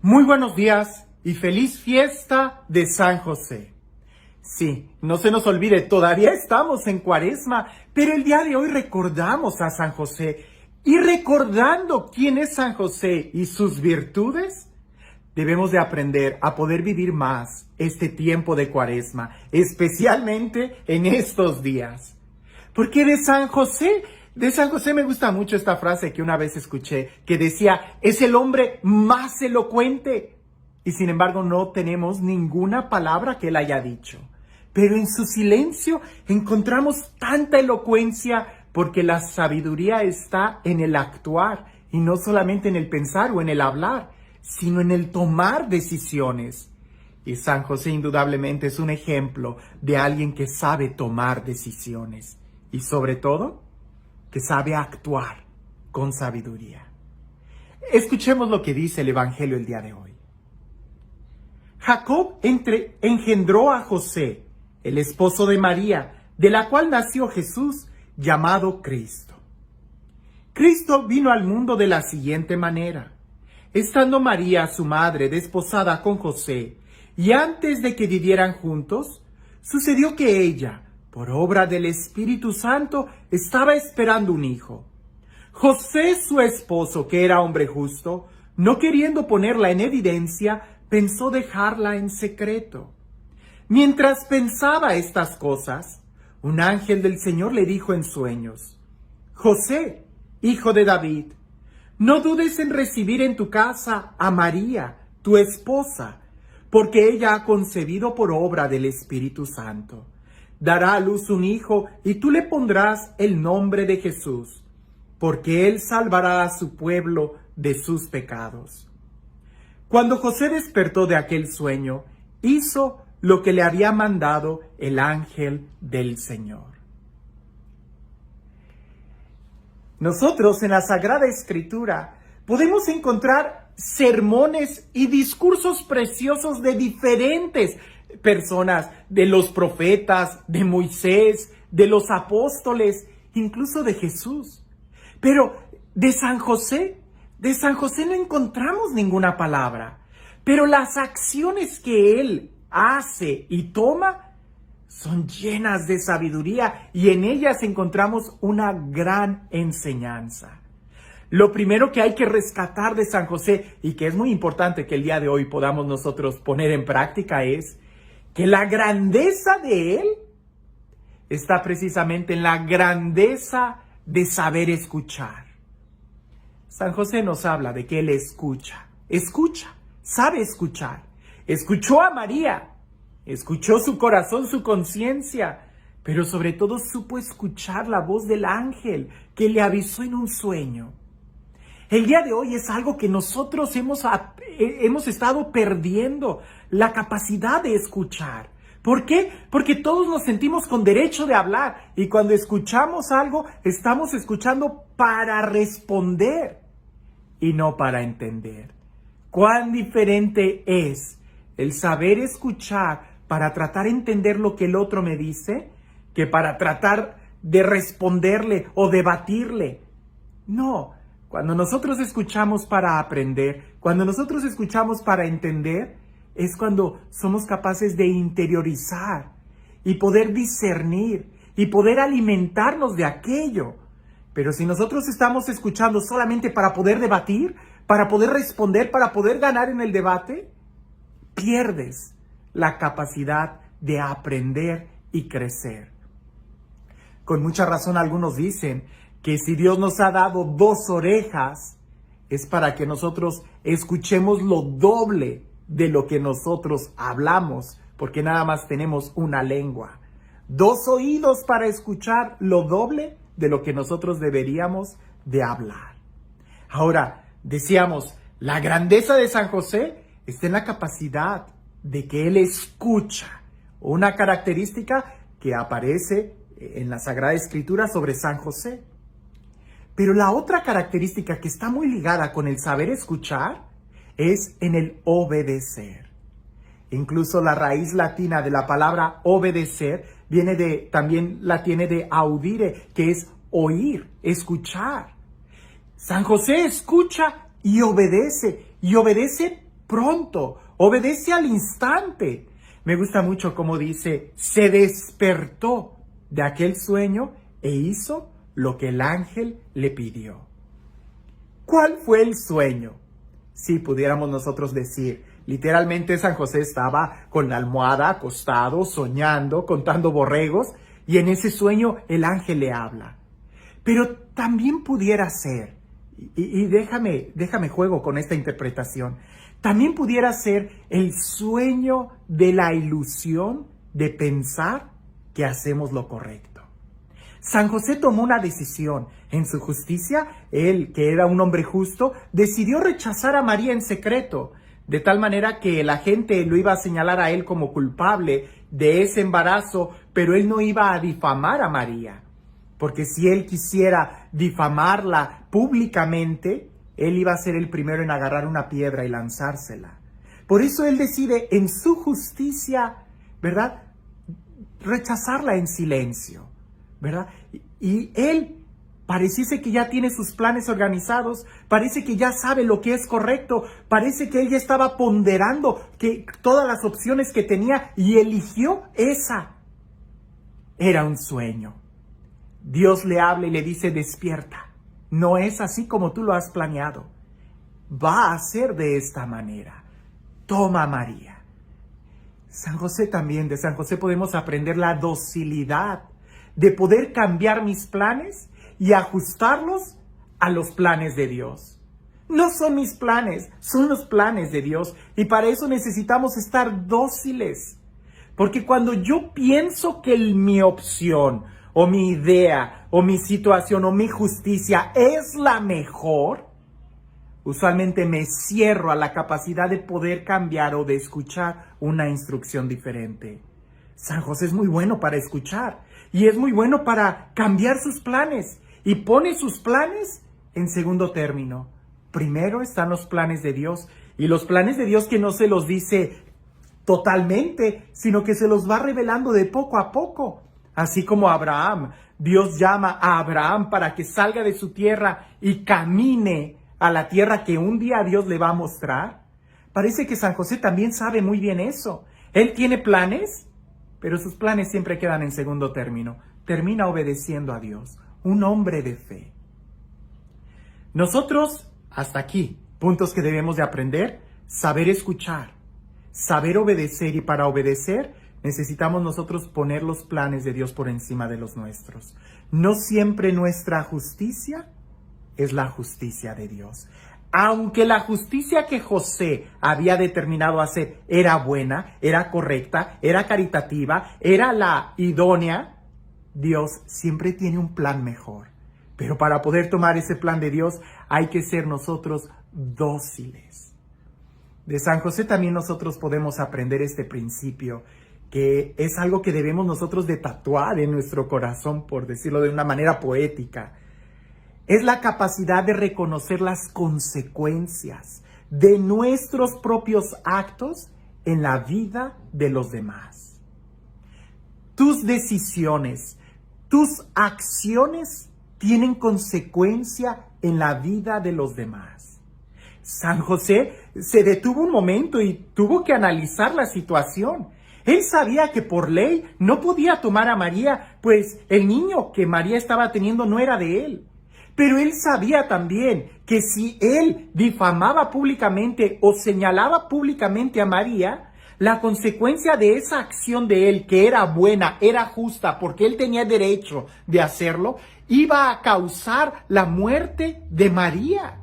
Muy buenos días y feliz fiesta de San José. Sí, no se nos olvide, todavía estamos en Cuaresma, pero el día de hoy recordamos a San José. Y recordando quién es San José y sus virtudes, debemos de aprender a poder vivir más este tiempo de Cuaresma, especialmente en estos días. Porque de San José me gusta mucho esta frase que una vez escuché, que decía, es el hombre más elocuente. Y sin embargo no tenemos ninguna palabra que él haya dicho. Pero en su silencio encontramos tanta elocuencia porque la sabiduría está en el actuar y no solamente en el pensar o en el hablar, sino en el tomar decisiones. Y San José indudablemente es un ejemplo de alguien que sabe tomar decisiones y sobre todo que sabe actuar con sabiduría. Escuchemos lo que dice el Evangelio el día de hoy. Jacob engendró a José, el esposo de María, de la cual nació Jesús, llamado Cristo. Cristo vino al mundo de la siguiente manera. Estando María, su madre, desposada con José, y antes de que vivieran juntos, sucedió que ella, por obra del Espíritu Santo, estaba esperando un hijo. José, su esposo, que era hombre justo, no queriendo ponerla en evidencia, pensó dejarla en secreto. Mientras pensaba estas cosas, un ángel del Señor le dijo en sueños: José, hijo de David, no dudes en recibir en tu casa a María, tu esposa, porque ella ha concebido por obra del Espíritu Santo. Dará a luz un hijo y tú le pondrás el nombre de Jesús, porque él salvará a su pueblo de sus pecados. Cuando José despertó de aquel sueño, hizo lo que le había mandado el ángel del Señor. Nosotros en la Sagrada Escritura podemos encontrar sermones y discursos preciosos de diferentes personas, de los profetas, de Moisés, de los apóstoles, incluso de Jesús. Pero de San José no encontramos ninguna palabra. Pero las acciones que él hace y toma son llenas de sabiduría y en ellas encontramos una gran enseñanza. Lo primero que hay que rescatar de San José y que es muy importante que el día de hoy podamos nosotros poner en práctica es que la grandeza de él está precisamente en la grandeza de saber escuchar. San José nos habla de que él escucha, sabe escuchar. Escuchó a María, escuchó su corazón, su conciencia, pero sobre todo supo escuchar la voz del ángel que le avisó en un sueño. El día de hoy es algo que nosotros hemos estado perdiendo, la capacidad de escuchar. ¿Por qué? Porque todos nos sentimos con derecho de hablar y cuando escuchamos algo, estamos escuchando para responder y no para entender. ¿Cuán diferente es el saber escuchar para tratar de entender lo que el otro me dice que para tratar de responderle o debatirle? No, cuando nosotros escuchamos para aprender, cuando nosotros escuchamos para entender, es cuando somos capaces de interiorizar y poder discernir y poder alimentarnos de aquello. Pero si nosotros estamos escuchando solamente para poder debatir, para poder responder, para poder ganar en el debate, pierdes la capacidad de aprender y crecer. Con mucha razón algunos dicen que si Dios nos ha dado 2 orejas, es para que nosotros escuchemos lo doble de lo que nosotros hablamos, porque nada más tenemos una lengua. 2 oídos para escuchar lo doble de lo que nosotros deberíamos de hablar. Ahora, decíamos, la grandeza de San José está en la capacidad de que él escucha, una característica que aparece en la Sagrada Escritura sobre San José. Pero la otra característica que está muy ligada con el saber escuchar es en el obedecer. Incluso la raíz latina de la palabra obedecer también la tiene de audire, que es oír, escuchar. San José escucha y obedece pronto, obedece al instante. Me gusta mucho cómo dice, se despertó de aquel sueño e hizo lo que el ángel le pidió. ¿Cuál fue el sueño? Si pudiéramos nosotros decir, literalmente San José estaba con la almohada acostado, soñando, contando borregos, y en ese sueño el ángel le habla. Pero también pudiera ser, y déjame juego con esta interpretación, también pudiera ser el sueño de la ilusión de pensar que hacemos lo correcto. San José tomó una decisión. En su justicia, él, que era un hombre justo, decidió rechazar a María en secreto, de tal manera que la gente lo iba a señalar a él como culpable de ese embarazo, pero él no iba a difamar a María, porque si él quisiera difamarla públicamente, él iba a ser el primero en agarrar una piedra y lanzársela. Por eso él decide en su justicia, ¿verdad?, rechazarla en silencio, ¿verdad? Y él pareciese que ya tiene sus planes organizados, parece que ya sabe lo que es correcto, parece que él ya estaba ponderando todas las opciones que tenía y eligió esa. Era un sueño. Dios le habla y le dice, despierta. No es así como tú lo has planeado. Va a ser de esta manera. Toma a María. San José también, de San José podemos aprender la docilidad de poder cambiar mis planes y ajustarlos a los planes de Dios. No son mis planes, son los planes de Dios. Y para eso necesitamos estar dóciles. Porque cuando yo pienso que mi opción, o mi idea, o mi situación, o mi justicia es la mejor, usualmente me cierro a la capacidad de poder cambiar o de escuchar una instrucción diferente. San José es muy bueno para escuchar y es muy bueno para cambiar sus planes y pone sus planes en segundo término. Primero están los planes de Dios y los planes de Dios que no se los dice totalmente, sino que se los va revelando de poco a poco. Así como Abraham, Dios llama a Abraham para que salga de su tierra y camine a la tierra que un día Dios le va a mostrar. Parece que San José también sabe muy bien eso. Él tiene planes, pero sus planes siempre quedan en segundo término. Termina obedeciendo a Dios, un hombre de fe. Nosotros, hasta aquí, puntos que debemos de aprender: saber escuchar, saber obedecer, y para obedecer necesitamos nosotros poner los planes de Dios por encima de los nuestros. No siempre nuestra justicia es la justicia de Dios. Aunque la justicia que José había determinado hacer era buena, era correcta, era caritativa, era la idónea, Dios siempre tiene un plan mejor. Pero para poder tomar ese plan de Dios hay que ser nosotros dóciles. De San José también nosotros podemos aprender este principio, que es algo que debemos nosotros de tatuar en nuestro corazón, por decirlo de una manera poética. Es la capacidad de reconocer las consecuencias de nuestros propios actos en la vida de los demás. Tus decisiones, tus acciones tienen consecuencia en la vida de los demás. San José se detuvo un momento y tuvo que analizar la situación. Él sabía que por ley no podía tomar a María, pues el niño que María estaba teniendo no era de él. Pero él sabía también que si él difamaba públicamente o señalaba públicamente a María, la consecuencia de esa acción de él, que era buena, era justa, porque él tenía derecho de hacerlo, iba a causar la muerte de María.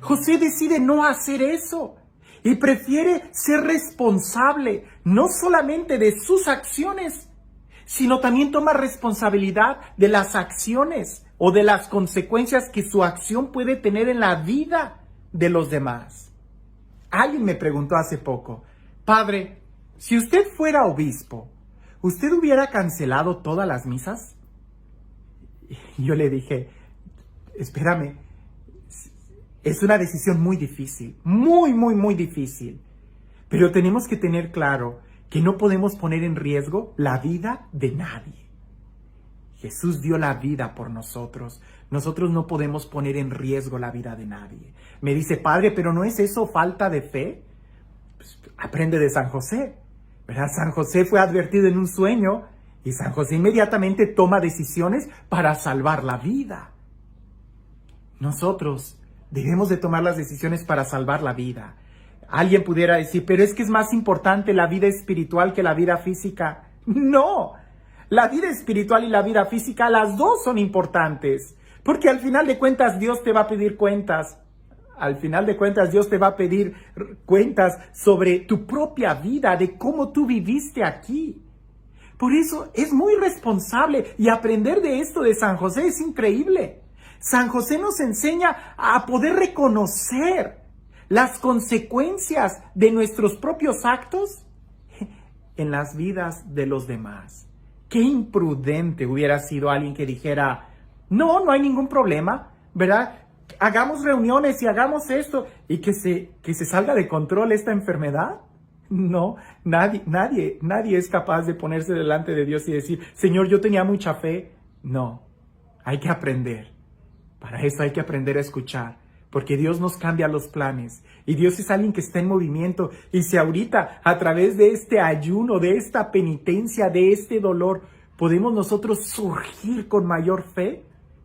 José decide no hacer eso y prefiere ser responsable no solamente de sus acciones, sino también toma responsabilidad de las acciones o de las consecuencias que su acción puede tener en la vida de los demás. Alguien me preguntó hace poco: Padre, si usted fuera obispo, ¿usted hubiera cancelado todas las misas? Y yo le dije: espérame, es una decisión muy difícil, muy difícil. Pero tenemos que tener claro que no podemos poner en riesgo la vida de nadie. Jesús dio la vida por nosotros. Nosotros no podemos poner en riesgo la vida de nadie. Me dice: Padre, ¿pero no es eso falta de fe? aprende de San José, ¿verdad? San José fue advertido en un sueño y San José inmediatamente toma decisiones para salvar la vida. Nosotros debemos de tomar las decisiones para salvar la vida. Alguien pudiera decir, pero es que es más importante la vida espiritual que la vida física. No, la vida espiritual y la vida física, las dos son importantes, porque al final de cuentas Dios te va a pedir cuentas. Al final de cuentas Dios te va a pedir cuentas sobre tu propia vida, de cómo tú viviste aquí. Por eso es muy responsable y aprender de esto de San José es increíble. San José nos enseña a poder reconocer las consecuencias de nuestros propios actos en las vidas de los demás. Qué imprudente hubiera sido alguien que dijera, no hay ningún problema, ¿verdad? Hagamos reuniones y hagamos esto y que se salga de control esta enfermedad. No, nadie es capaz de ponerse delante de Dios y decir, Señor, yo tenía mucha fe. No, hay que aprender. Para eso hay que aprender a escuchar, porque Dios nos cambia los planes y Dios es alguien que está en movimiento. Y si ahorita, a través de este ayuno, de esta penitencia, de este dolor, podemos nosotros surgir con mayor fe,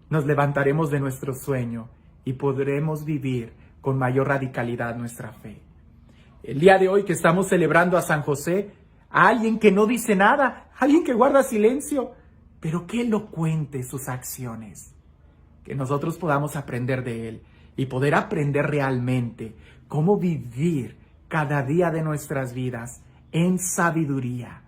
nos levantaremos de nuestro sueño y podremos vivir con mayor radicalidad nuestra fe. El día de hoy que estamos celebrando a San José, a alguien que no dice nada, alguien que guarda silencio, pero qué elocuente sus acciones. Que nosotros podamos aprender de él y poder aprender realmente cómo vivir cada día de nuestras vidas en sabiduría,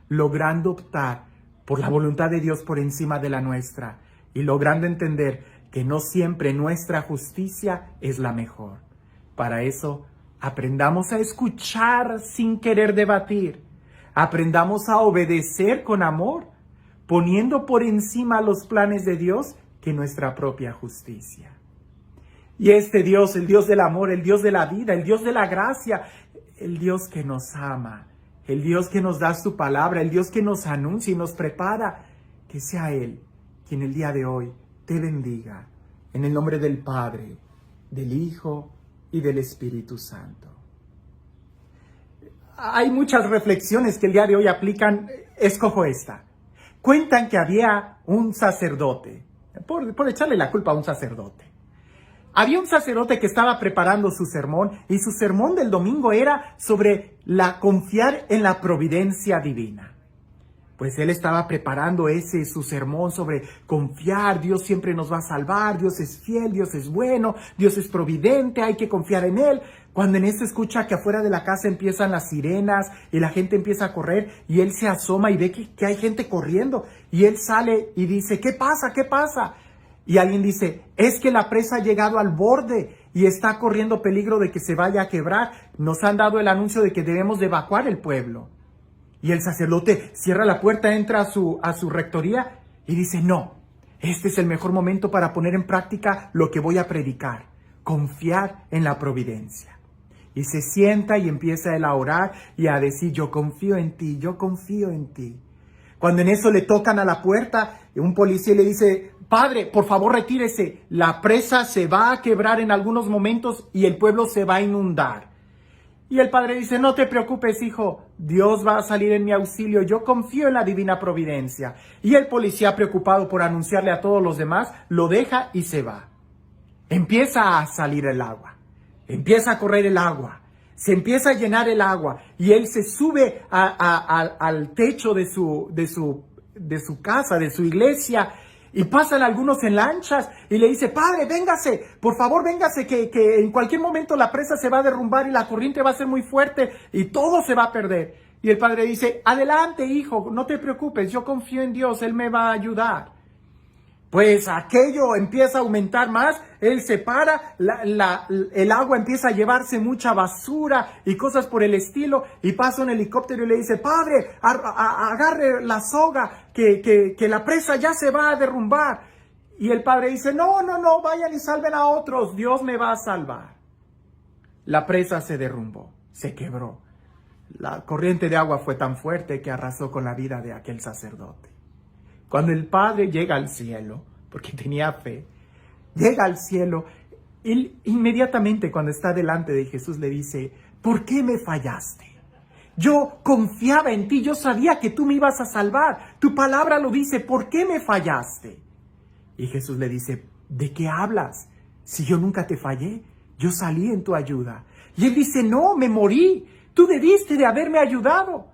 logrando optar por la voluntad de Dios por encima de la nuestra y logrando entender que no siempre nuestra justicia es la mejor. Para eso, aprendamos a escuchar sin querer debatir. Aprendamos a obedecer con amor, poniendo por encima los planes de Dios que nuestra propia justicia. Y este Dios, el Dios del amor, el Dios de la vida, el Dios de la gracia, el Dios que nos ama, el Dios que nos da su palabra, el Dios que nos anuncia y nos prepara, que sea Él quien el día de hoy te bendiga. En el nombre del Padre, del Hijo y del Espíritu Santo. Hay muchas reflexiones que el día de hoy aplican. Escojo esta. Cuentan que había un sacerdote, por echarle la culpa a un sacerdote. Había un sacerdote que estaba preparando su sermón y su sermón del domingo era sobre confiar en la providencia divina. Pues él estaba preparando su sermón sobre confiar, Dios siempre nos va a salvar, Dios es fiel, Dios es bueno, Dios es providente, hay que confiar en Él. Cuando en esto escucha que afuera de la casa empiezan las sirenas y la gente empieza a correr y él se asoma y ve que hay gente corriendo y él sale y dice, ¿qué pasa? ¿Qué pasa? Y alguien dice, es que la presa ha llegado al borde y está corriendo peligro de que se vaya a quebrar. Nos han dado el anuncio de que debemos de evacuar el pueblo. Y el sacerdote cierra la puerta, entra a su rectoría y dice, no, este es el mejor momento para poner en práctica lo que voy a predicar, confiar en la providencia. Y se sienta y empieza él a orar y a decir, yo confío en ti, yo confío en ti. Cuando en eso le tocan a la puerta, un policía le dice, padre, por favor retírese, la presa se va a quebrar en algunos momentos y el pueblo se va a inundar. Y el padre dice, no te preocupes, hijo, Dios va a salir en mi auxilio, yo confío en la divina providencia. Y el policía, preocupado por anunciarle a todos los demás, lo deja y se va. Empieza a salir el agua, empieza a correr el agua, se empieza a llenar el agua y él se sube al techo de su casa, de su iglesia. Y pasan algunos en lanchas y le dice, padre, véngase, por favor, véngase, que en cualquier momento la presa se va a derrumbar y la corriente va a ser muy fuerte y todo se va a perder. Y el padre dice, adelante, hijo, no te preocupes, yo confío en Dios, Él me va a ayudar. Pues aquello empieza a aumentar más, él se para, el agua empieza a llevarse mucha basura y cosas por el estilo, y pasa un helicóptero y le dice, padre, agarre la soga, que la presa ya se va a derrumbar. Y el padre dice, no, vayan y salven a otros, Dios me va a salvar. La presa se derrumbó, se quebró. La corriente de agua fue tan fuerte que arrasó con la vida de aquel sacerdote. Cuando el padre llega al cielo, porque tenía fe, llega al cielo, Él inmediatamente cuando está delante de Jesús le dice, ¿por qué me fallaste? Yo confiaba en ti, yo sabía que tú me ibas a salvar. Tu palabra lo dice, ¿por qué me fallaste? Y Jesús le dice, ¿de qué hablas? Si yo nunca te fallé, yo salí en tu ayuda. Y él dice, no, me morí, tú debiste de haberme ayudado.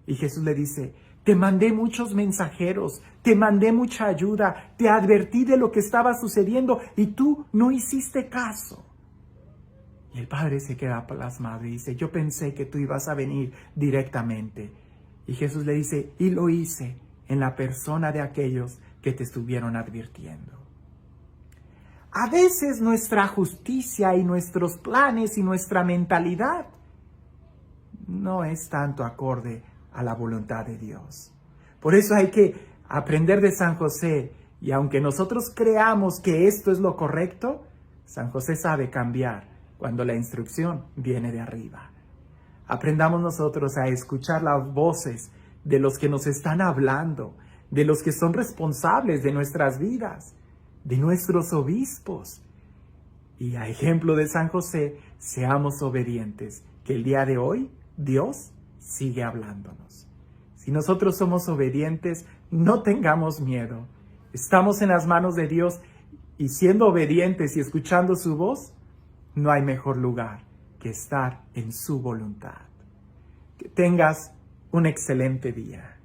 Y Jesús le dice, te mandé muchos mensajeros, te mandé mucha ayuda, te advertí de lo que estaba sucediendo y tú no hiciste caso. Y el padre se queda plasmado y dice, yo pensé que tú ibas a venir directamente. Y Jesús le dice, y lo hice en la persona de aquellos que te estuvieron advirtiendo. A veces nuestra justicia y nuestros planes y nuestra mentalidad no es tanto acorde a la voluntad de Dios. Por eso hay que aprender de San José, y aunque nosotros creamos que esto es lo correcto, San José sabe cambiar cuando la instrucción viene de arriba. Aprendamos nosotros a escuchar las voces de los que nos están hablando, de los que son responsables de nuestras vidas, de nuestros obispos. Y a ejemplo de San José, seamos obedientes, que el día de hoy Dios sigue hablándonos. Si nosotros somos obedientes, no tengamos miedo. Estamos en las manos de Dios y siendo obedientes y escuchando su voz, no hay mejor lugar que estar en su voluntad. Que tengas un excelente día.